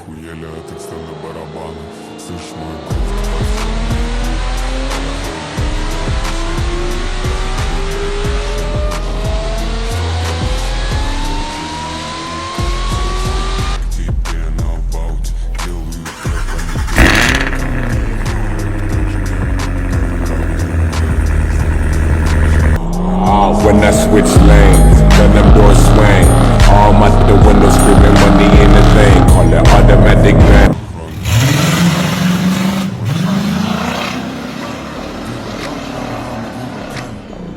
охуели от экстенда барабана. Слышь, мой кровь. Тебе на баут делаю When I switch lanes, turn them doors swing. All my the windows screaming money in the thing. Call it automatic man.